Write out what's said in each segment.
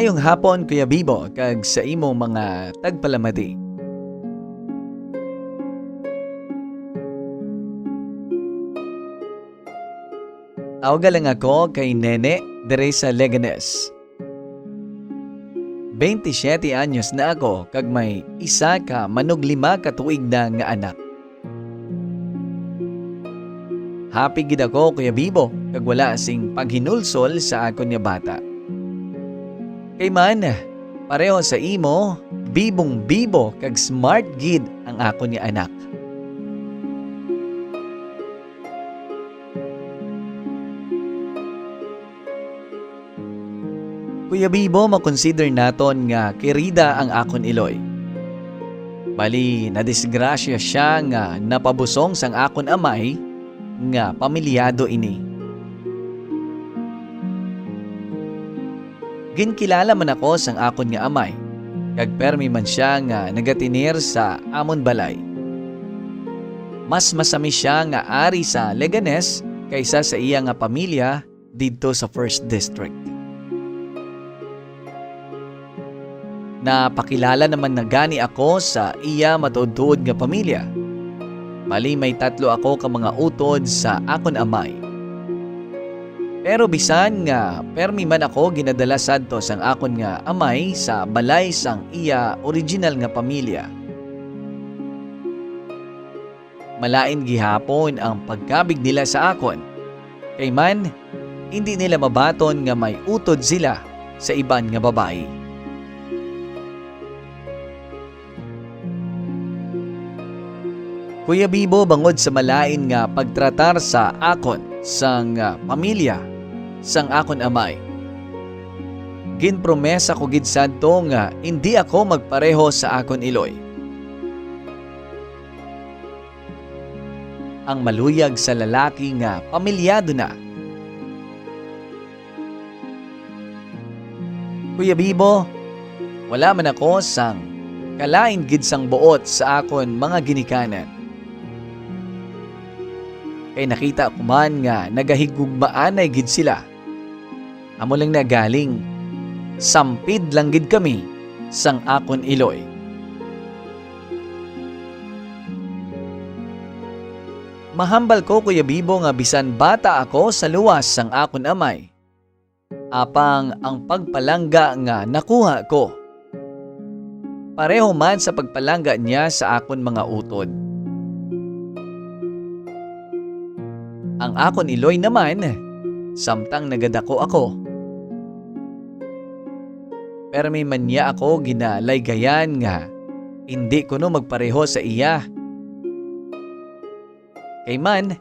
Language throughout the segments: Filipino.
Maayong hapon Kuya Bibo kag sa imo mga tagpalamati. Tawag lang ako kay Nene dere sa Leganes. 27 anyos na ako kag may isa ka manug 5 ka tuig na nga anak. Happy gid ako Kuya Bibo kag wala sing paghinulsol sa akon nga bata. Kay man, pareho sa imo, bibong bibo kag smart gid ang akon nga anak. Kuya Bibo, makonsider naton nga kirida ang akon iloy. Bali, nadisgrasya siya nga napabusong sang akon amay nga pamilyado ini. Ginkilala man ako sang akon nga amay, kag permi man siya nga nagatinir sa amon balay. Mas masami siya nga ari sa Leganes kaysa sa iya nga pamilya didto sa 1st District. Napakilala naman na gani ako sa iya matuod-tuod nga pamilya. Bali may 3 ako ka mga utod sa akon amay. Pero bisan nga permi man ako ginadala sadto sang akon nga amay sa balay sang iya original nga pamilya. Malain gihapon ang pagkabig nila sa akon. Kay man, hindi nila mabaton nga may utod sila sa iban nga babae. Kuya Bibo, bangod sa malain nga pagtratar sa akon sang pamilya sang akon amay. Ginpromesa ko gid sadto nga hindi ako magpareho sa akon iloy. Ang maluyag sa lalaki nga pamilyado na. Kuya Bibo, wala man ako sang kalain gid sang buot sa akon mga ginikanan. Kay nakita ko man nga nagahigugmaan ay gid sila. Amo lang na galing, sampid lang gid kami sang akon iloy. Mahambal ko Kuya Bibo nga bisan bata ako sa luwas sang akon amay. Apang ang pagpalangga nga nakuha ko. Pareho man sa pagpalangga niya sa akon mga utod. Ang akon iloy naman, samtang nagadako ako. Pero may manya ako ginalaygayan nga, hindi ko no magpareho sa iya. Kay man,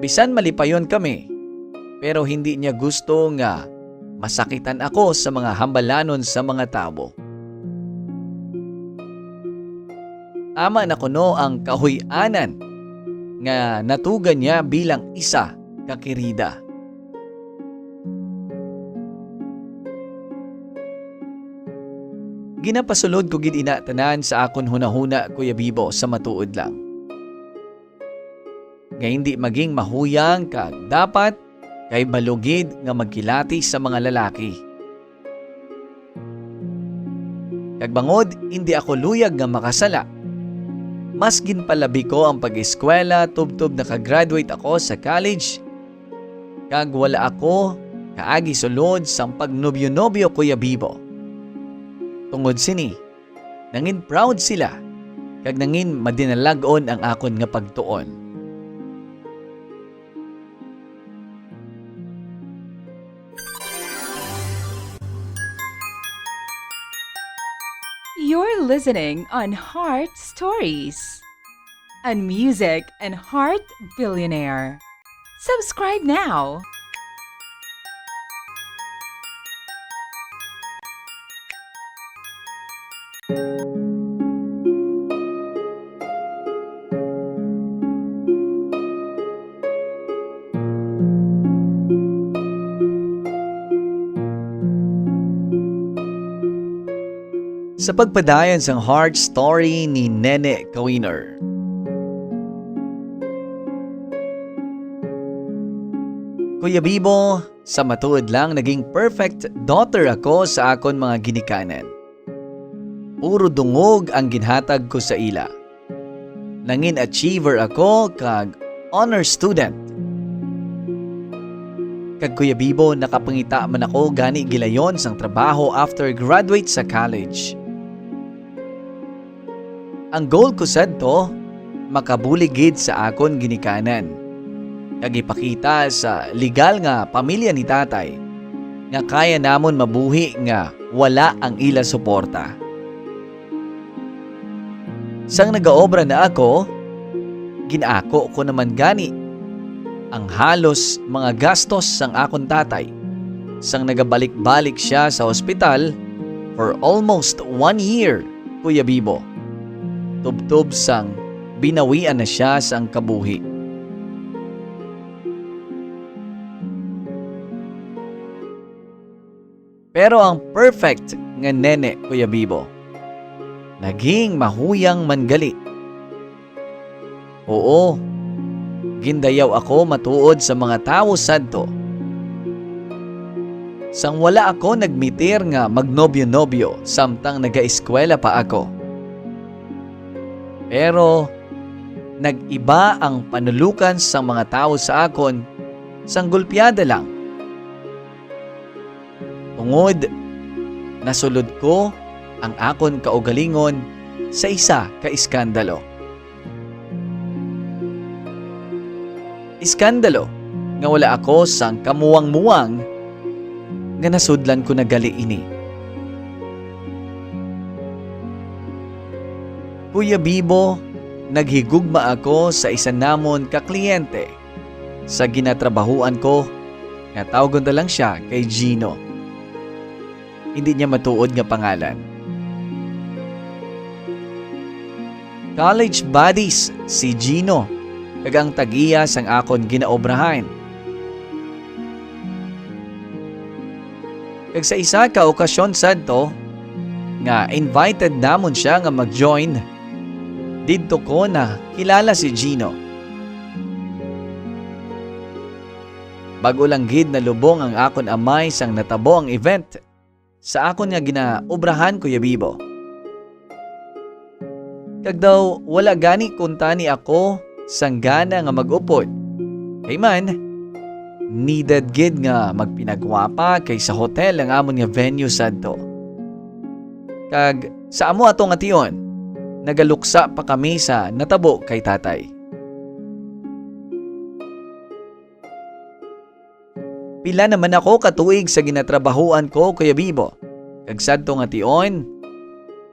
bisan malipayon kami, pero hindi niya gusto nga masakitan ako sa mga hambalanon sa mga tao. Ama na ko no ang kahuy-anan nga natugan niya bilang isa kakirida. Ginapasulod ko gid ina tanan sa akon hunahuna Kuya Bibo sa matuod lang. Nga hindi maging mahuyang kag dapat kay balugid nga magkilati sa mga lalaki. Kag bangod hindi ako luyag nga makasala. Mas ginpalabi ko ang pag-eskwela tubtob nakagraduate ako sa college. Kag wala ako kaagi sulod sang pagnobyo-nobyo Kuya Bibo. Tungod sini, nangin proud sila kag nangin madinalagon ang akon nga pagtuon. You're listening on Heart Stories, a music and heart billionaire. Subscribe now. Sa pagpadayon sang heart story ni Nene Kawiner. Kuya Bibo, Sa matuod lang, naging perfect daughter ako sa akon mga ginikanan. Puro dungog ang ginhatag ko sa ila. Nangin achiever ako kag honor student. Kag Kuya Bibo, nakapangita man ako gani gilayon sang trabaho after graduate sa college. Ang goal ko sadto, makabuligid sa akon ginikanan. Kag ipakita sa legal nga pamilya ni tatay nga kaya namon mabuhi nga wala ang ila suporta. Sang nagaobra na ako, ginaako ko naman gani ang halos mga gastos sang akon tatay. Sang nagabalik-balik siya sa ospital for almost 1 year, Kuya Bibo. Tubtob sang binawian na siya sang kabuhi. Pero ang perfect nga nene, Kuya Bibo, naging mahuyang mangali. Oo, gindayaw ako matuod sa mga tao sadto. Sang wala ako nagmitir nga magnobyo-nobyo samtang naga-eskwela pa ako. Pero nag-iba ang panulukan sa mga tao sa akon sang gulpyada lang. Tungod, nasulod ko ang akon kaugalingon sa isa ka iskandalo. Iskandalo nga wala ako sang kamuwang-muwang nga nasudlan ko na gali ini. Kuya Bibo, naghigugma ako sa isa namon ka kliyente sa ginatrabahuan ko nga tawgon na lang siya kay Gino. Hindi niya matuod nga pangalan. College buddies si Gino kag ang tag-iya sang akon ginaobrahan. Kag sa isa ka okasyon sadto nga invited namon siya nga mag-join, didto ko na kilala si Gino. Bago lang gid na lubong ang akon amay sang natabo ang event sa akon nga ginaobrahan, Kuya Bibo. Kag daw wala gani kuntani ako sang gana nga mag-upod. Kay man, needed gid nga magpinagwapa kay sa hotel ang amon nga venue sadto. Kag sa amo ato nga tiyon, nagaluksa pa kami sa natabo kay tatay. Pila naman ako katuig sa ginatrabahuan ko, Kuya Bibo. Kag sadto nga tion,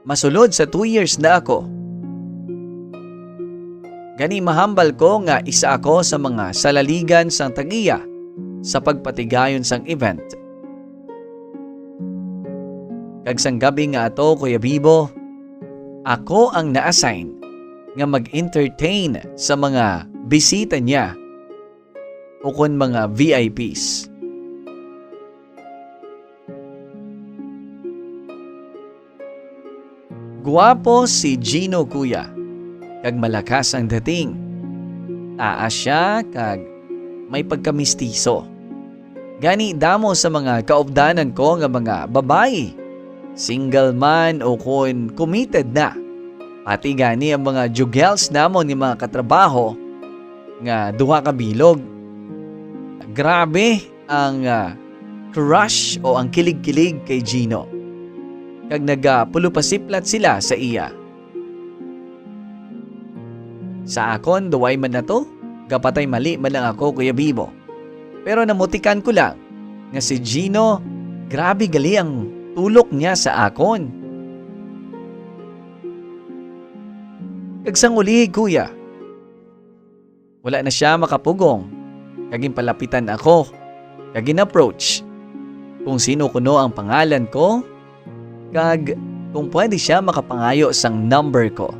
masulod sa 2 years na ako. Gani mahambal ko nga isa ako sa mga salaligan sang tag-iya sa pagpatigayon sang event. Kag sang gabi nga ato, Kuya Bibo, ako ang na-assign nga mag-entertain sa mga bisita niya o kun mga VIPs. Guwapo si Gino, kuya, kag malakas ang dating. Taas siya kag may pagkamistiso. Gani damo sa mga kaobdanan ko nga mga babae, single man o kun committed na. Pati gani ang mga jugels namon ni mga katrabaho nga duha ka bilog. Grabe ang crush o ang kilig-kilig kay Gino. Kag nagapulupasiplat sila sa iya. Sa akon, duway man na to, kapatay mali man lang ako, Kuya Bibo. Pero namutikan ko lang nga si Gino, grabe gali ang tulok niya sa akon. Kagsang uli, kuya, wala na siya makapugong. Kaging palapitan ako, kaging approach kung sino kuno ang pangalan ko, kag kung pwede siya makapangayo sang number ko.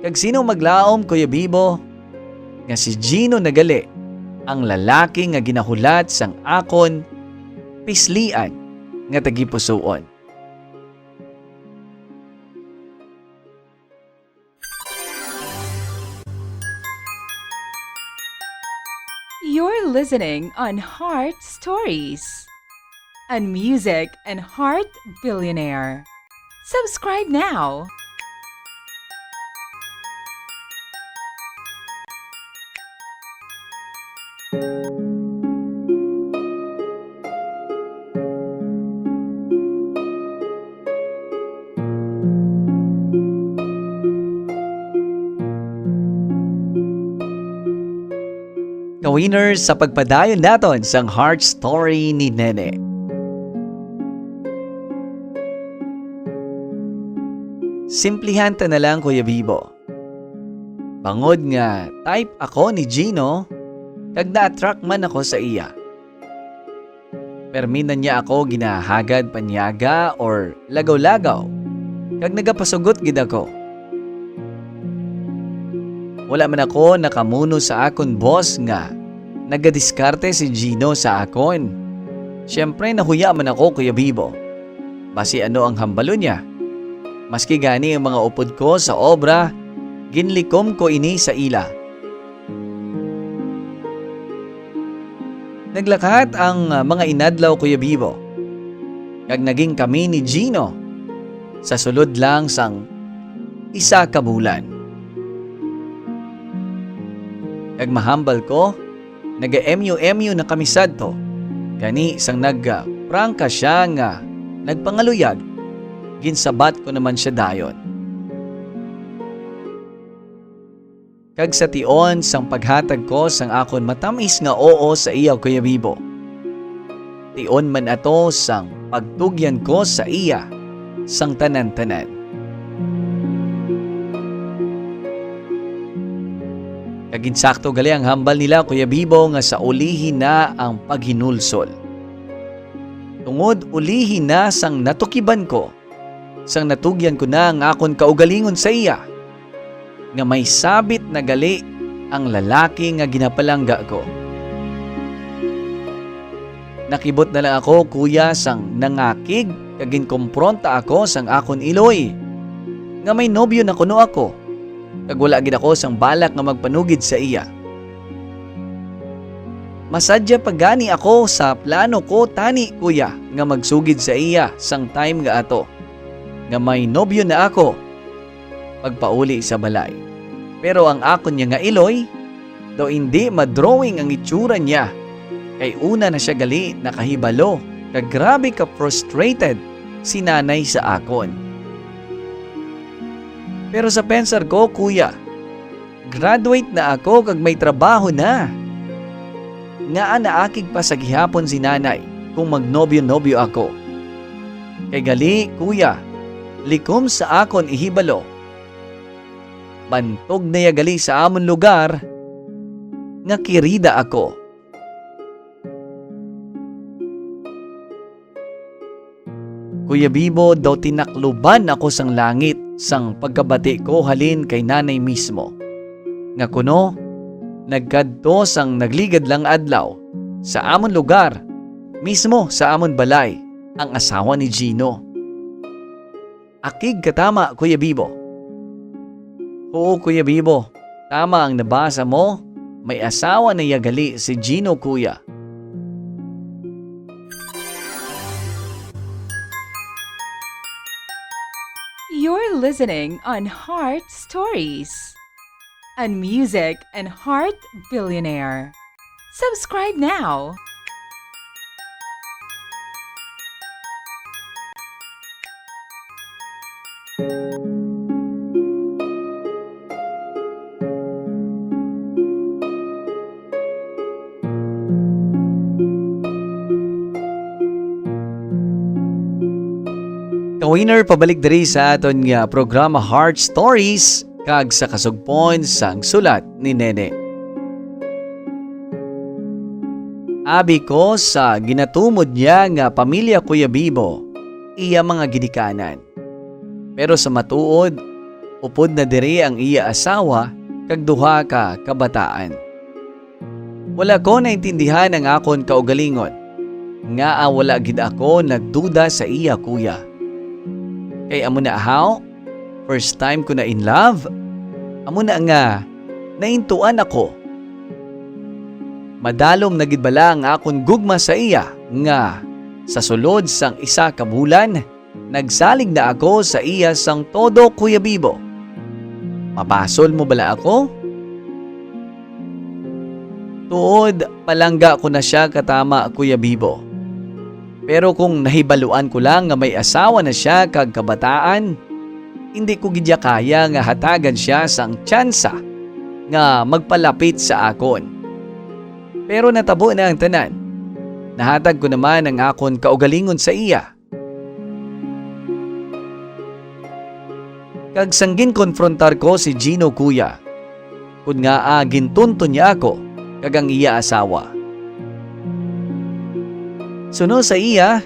Kag sino maglaom, Kuya Bibo, nga si Gino nagali, ang lalaki nga ginahulat sang akon pislian nga tagipusoon. You're listening on Heart Stories, a music and heart billionaire. Subscribe now. Ka-winners, sa pagpadayon naton sang Heart Story ni Nene. Simplihan ta na lang, Kuya Bibo. Bangod nga type ako ni Gino, kag na-attract man ako sa iya. Perminan niya ako ginahagad panyaga or lagaw-lagaw, kag nagapasugot gid ako. Wala man ako nakamuno sa akon boss nga nagadiskarte si Gino sa akon. Siyempre nahuya man ako, Kuya Bibo. Basi ano ang hambalo niya? Maski gani ang mga upod ko sa obra, ginlikom ko ini sa ila. Naglakat ang mga inadlaw, Kuya Bibo. Kag naging kami ni Gino sa sulod lang sang isa ka bulan. Kag mahambal ko, naga-MU na kami sadto. Gani sang nagprangka siya nga nagpangaluyag, ginsabat ko naman siya dayon. Kag sa tion sang paghatag ko sang akon matamis nga oo sa iya, Kuya Bibo. Tion man ato sang pagtugyan ko sa iya sang tanan-tanan. Kaginsakto gali ang hambal nila, Kuya Bibo, nga sa ulihin na ang paghinulsol. Tungod ulihin na sang natukiban ko, sang natugyan ko na ang akon kaugalingon sa iya, nga may sabit na gali ang lalaki nga ginapalangga ko. Nakibot na lang ako, Kuya, sang nangakig kagin kompronta ako sang akon iloy, nga may nobyo na kuno ako. Kag wala gid ako sang balak nga magpanugid sa iya. Masadya pagani ako sa plano ko tani, Kuya, nga magsugid sa iya sang time nga ato, nga may nobyo na ako pagpauli sa balay. Pero ang akon niya nga iloy, daw hindi madrawing ang itsura niya, kay una na siya gali nakahibalo, kag grabe ka frustrated si nanay sa akon. Pero sa pensar ko, Kuya, graduate na ako kag may trabaho na. Nga naakig pa sa gihapon si nanay kung magnobyo-nobyo ako. Kay gali, Kuya, likom sa akon ihibalo. Bantog na gali sa amon lugar nga kirida ako. Kuya Bibo, daw tinakluban ako sang langit sang pagkabati ko halin kay nanay mismo. Nga kuno, nagkadto sang nagligad lang adlaw sa amon lugar, mismo sa amon balay, ang asawa ni Gino. Akig katama, Kuya Bibo. Oo, Kuya Bibo, tama ang nabasa mo, may asawa na yagali si Gino, Kuya. You're listening on Heart Stories, a music and heart billionaire. Subscribe now. Ka-winner, pabalik diri sa aton nga programa Heart Stories, kag sa kasugpon sang sulat ni Nene. Abi ko sa ginatumod niya nga pamilya, Kuya Bibo, iya mga gidikanan. Pero sa matuod, upod na diri ang iya asawa kag duha ka kabataan. Wala ko naintindihan ang akon kaugalingon, nga wala gid ako nagduda sa iya, Kuya. Kay amo na how, first time ko na in love, amo na nga naintuan ako. Madalom na gid bala ang akon gugma sa iya nga sa sulod sang isa ka bulan nagsalig na ako sa iya sang todo, Kuya Bibo. Mapasol mo bala ako? Tuod, palangga ko na siya katama, Kuya Bibo. Pero kung nahibaluan ko lang nga may asawa na siya kag kabataan, hindi ko gidya kaya nga hatagan siya sang tsansa nga magpalapit sa akon. Pero natabo na ang tanan. Nahatag ko naman ang akon kaugalingon sa iya. Kag sanggin konfrontar ko si Gino, kuya. Kun nga gintunto niya ako kag ang iya asawa. Suno sa iya,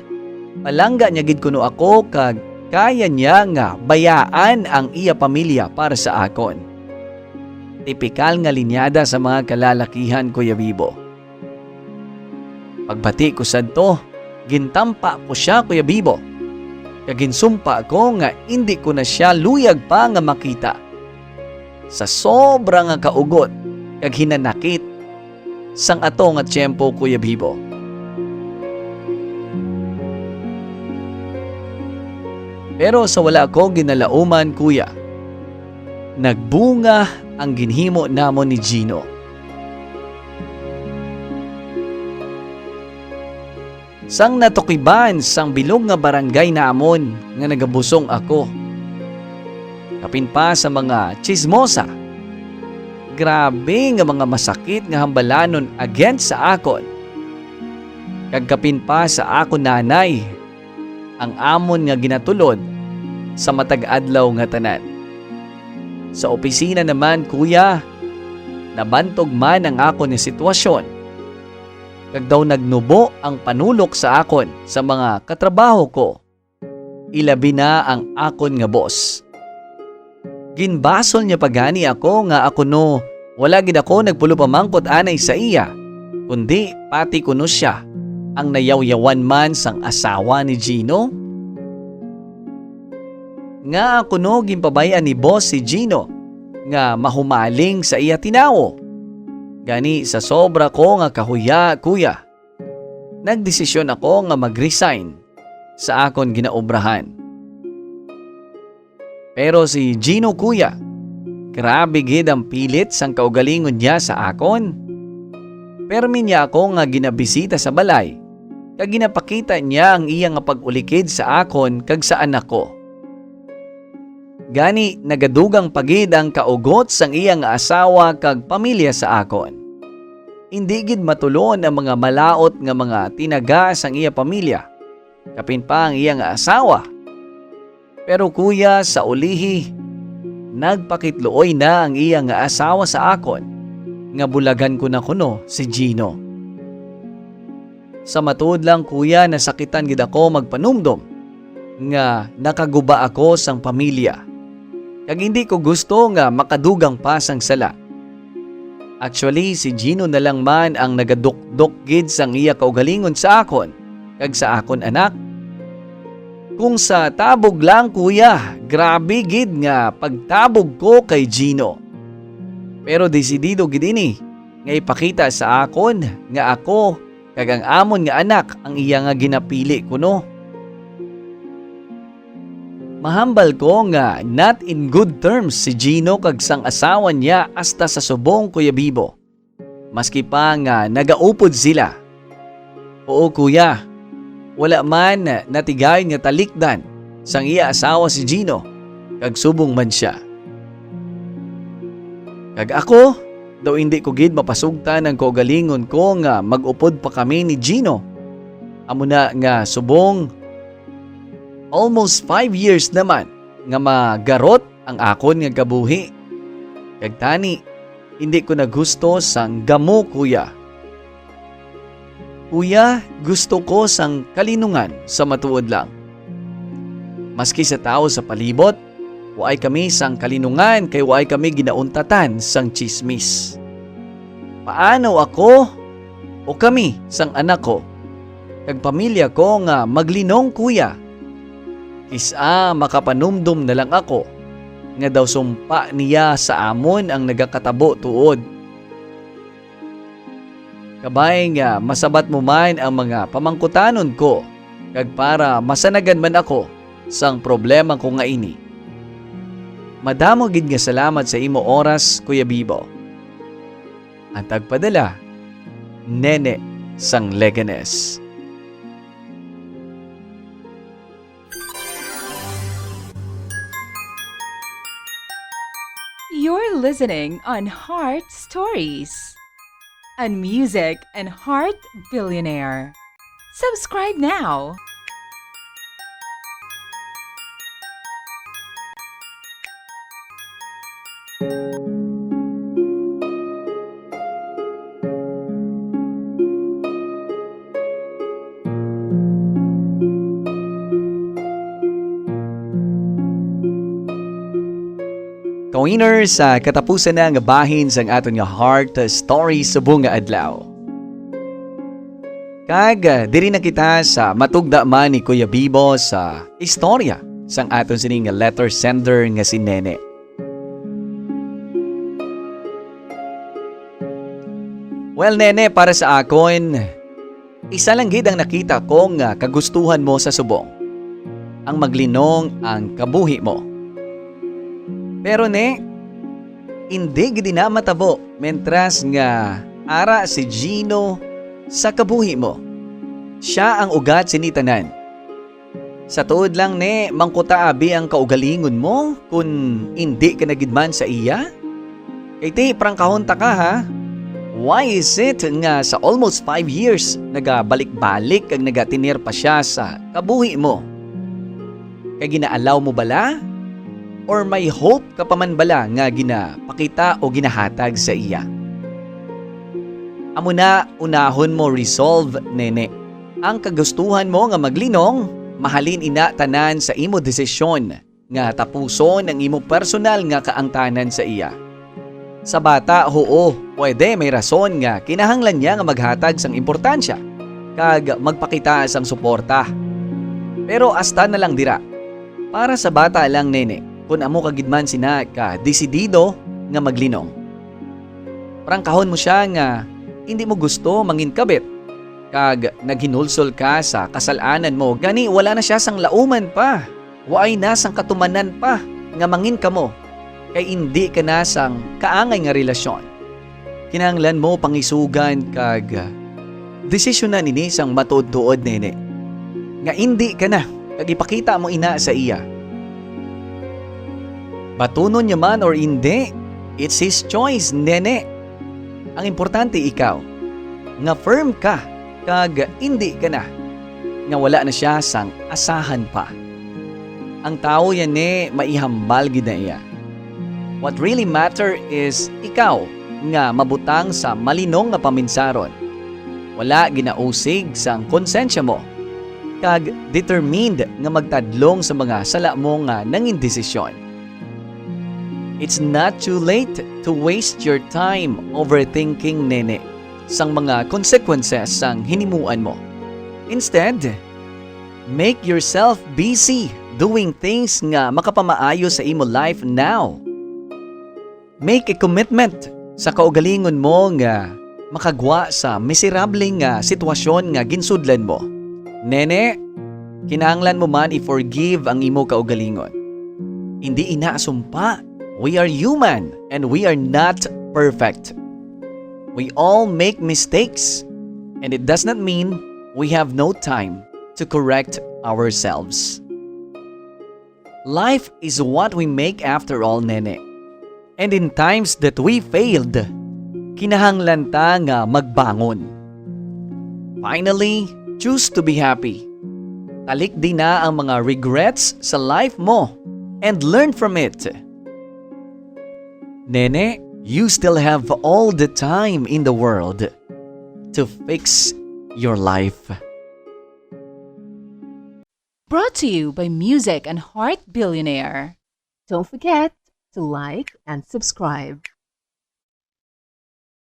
palangga niya gid kuno ako kag kaya niya nga bayaan ang iya pamilya para sa akon. Tipikal nga linyada sa mga kalalakihan, Kuya Bibo. Pagbati ko sadto, gintampa ko siya, Kuya Bibo. Kaginsumpa ko nga hindi ko na siya luyag pa nga makita. Sa sobra nga kaugot, kag hinanakit, sang ato nga tiyempo, Kuya Bibo. Pero sa wala ko ginalauman, kuya, nagbunga ang ginhimo namon ni Gino. Sang natukiban sang bilog nga barangay namon nga nagabusong ako. Kapin pa sa mga chismosa. Grabe nga mga masakit nga hambalanon against sa akon. Kagkapin pa sa akon nanay ang amon nga ginatulod sa matag adlaw nga tanan. Sa opisina naman, kuya, nabantog man ang akon nga sitwasyon. Kag daw nagnubo ang panulok sa akon sa mga katrabaho ko. Ilabi na ang akon nga boss. Ginbasol niya pagani ako nga ako no wala gid ako nagpulo pamangkot anay sa iya, kundi pati kuno siya ang nayawyawan man sang asawa ni Gino. Nga ako no gimpabayan ni boss si Gino nga mahumaling sa iya tinawo. Gani sa sobra ko nga kahuya, kuya, nagdesisyon ako nga mag-resign sa akon ginaobrahan. Pero si Gino, kuya, grabe gid ang pilit sang kaugalingon niya sa akon. Permi niya ako nga ginabisita sa balay, kag ginapakita niya ang iyang pag-ulikid sa akon kag sa anak ko. Gani nagadugang pagid ang kaugot sang iyang asawa kag pamilya sa akon. Hindi gid matulon ang mga malaot nga mga tinaga sang iya pamilya, kapin pa ang iyang asawa. Pero kuya, sa ulihi, nagpakitluoy na ang iyang asawa sa akon, nga bulagan ko na kuno si Gino. Sa matuod lang, kuya, nasakitan gid ako magpanumdom nga nakaguba ako sang pamilya. Kag hindi ko gusto nga makadugang pa sang sala. Actually, si Gino na lang man ang nagadukdok gid sang iya kaugalingon sa akon kag sa akon anak. Kung sa tabog lang, kuya, grabe gid nga pagtabog ko kay Gino. Pero desidido gid ini nga ipakita sa akon nga ako kag ang amon nga anak ang iya nga ginapili kuno. Mahambal ko nga not in good terms si Gino kag sang asawa niya hasta sa subong, Kuya Bibo. Maski pa nga nagaupod sila. Oo, kuya, wala man natigay nga talikdan sang iya asawa si Gino kag subong man siya. Kag ako, daw hindi ko gid mapasugtan ang kaugalingon ko nga mag-upod pa kami ni Gino. Amo na nga subong almost 5 years naman nga magarot ang akon nga kabuhi. Kag tani, hindi ko na gusto sang gamo, kuya. Kuya, gusto ko sang kalinungan sa matuod lang. Maski sa tao sa palibot, waay kami sang kalinungan kay waay kami ginauntatan sang chismis. Paano ako o kami sang anak ko kag pamilya ko nga maglinong, kuya? Kisa makapanumdum na lang ako nga daw sumpa niya sa amon ang nagakatabo tuod. Kabay nga masabat mo man ang mga pamangkutanon ko, kag para masanagan man ako sang problema ko nga ini. Madamo gid nga salamat sa imo oras, Kuya Bibo. Ang tagpadala, Nene sang Leganes. You're listening on Heart Stories, on Music and Heart Billionaire. Subscribe now. Ka-winner, sa katapusan na nga bahin sang aton nga Heart Stories subong nga adlaw. Kag diri na kita sa matugda man ni Kuya Bibo sa istorya sang aton sining nga letter sender nga si Nene. Well, Nene, para sa akon, isa lang gid ang nakita ko nga kagustuhan mo sa subong. Ang maglinong ang kabuhi mo. Pero hindi gid na matabo mentras nga ara si Gino sa kabuhi mo. Siya ang ugat sinitanan. Sa tuod lang mangkuta abi ang kaugalingon mo kung hindi ka nagidman sa iya? Kay prangkahon ta ka ha? Why is it nga sa almost 5 years nagabalik-balik kag nagatinir pa siya sa kabuhi mo? Kay ginaalaw mo bala? Or may hope ka pa man bala nga ginapakita o ginahatag sa iya? Amo na unahon mo resolve, Nene. Ang kagustuhan mo nga maglinong, mahalin ina tanan sa imo desisyon nga tapuson ang imo personal nga kaangtanan sa iya. Sa bata, pwede may rason nga kinahanglan niya nga maghatag sang importansya kag magpakita sang suporta. Pero hasta na lang dira. Para sa bata lang, Nene, kung amo kagidman sina ka desidido nga maglinong. Prangkahon mo siya nga hindi mo gusto manginkabit kag naghinulsol ka sa kasalanan mo, gani wala na siya sang lauman pa, waay na sang katumanan pa nga mangin ka mo, kay hindi ka na sang kaangay nga relasyon. Kinahanglan mo pangisugan kag desisyonan nini sang matuod-tuod, Nene, nga hindi ka na kag ipakita mo ina sa iya. Batunon niya man or hindi, it's his choice, Nene. Ang importante ikaw, nga firm ka, kag hindi ka na, nga wala na siya sang asahan pa. Ang tao yan maihambal gid na iya. What really matter is ikaw, nga mabutang sa malinong nga paminsaron. Wala ginausig sang konsensya mo, kag determined nga magtadlong sa mga sala mo nga nangindesisyon. It's not too late to waste your time overthinking, Nene, sang mga consequences sang hinimuan mo. Instead, make yourself busy doing things nga makapamaayo sa imo life now. Make a commitment sa kaugalingon mo nga makagwa sa miserableng nga sitwasyon nga ginsudlan mo. Nene, kinahanglan mo man i-forgive ang imo kaugalingon. Hindi inaasumpa. We are human and we are not perfect. We all make mistakes, and it does not mean we have no time to correct ourselves. Life is what we make after all, Nene. And in times that we failed, kinahanglan ta nga magbangon. Finally, choose to be happy. Talik din na ang mga regrets sa life mo and learn from it. Nene, you still have all the time in the world to fix your life. Brought to you by Music and Heart Billionaire. Don't forget to like and subscribe.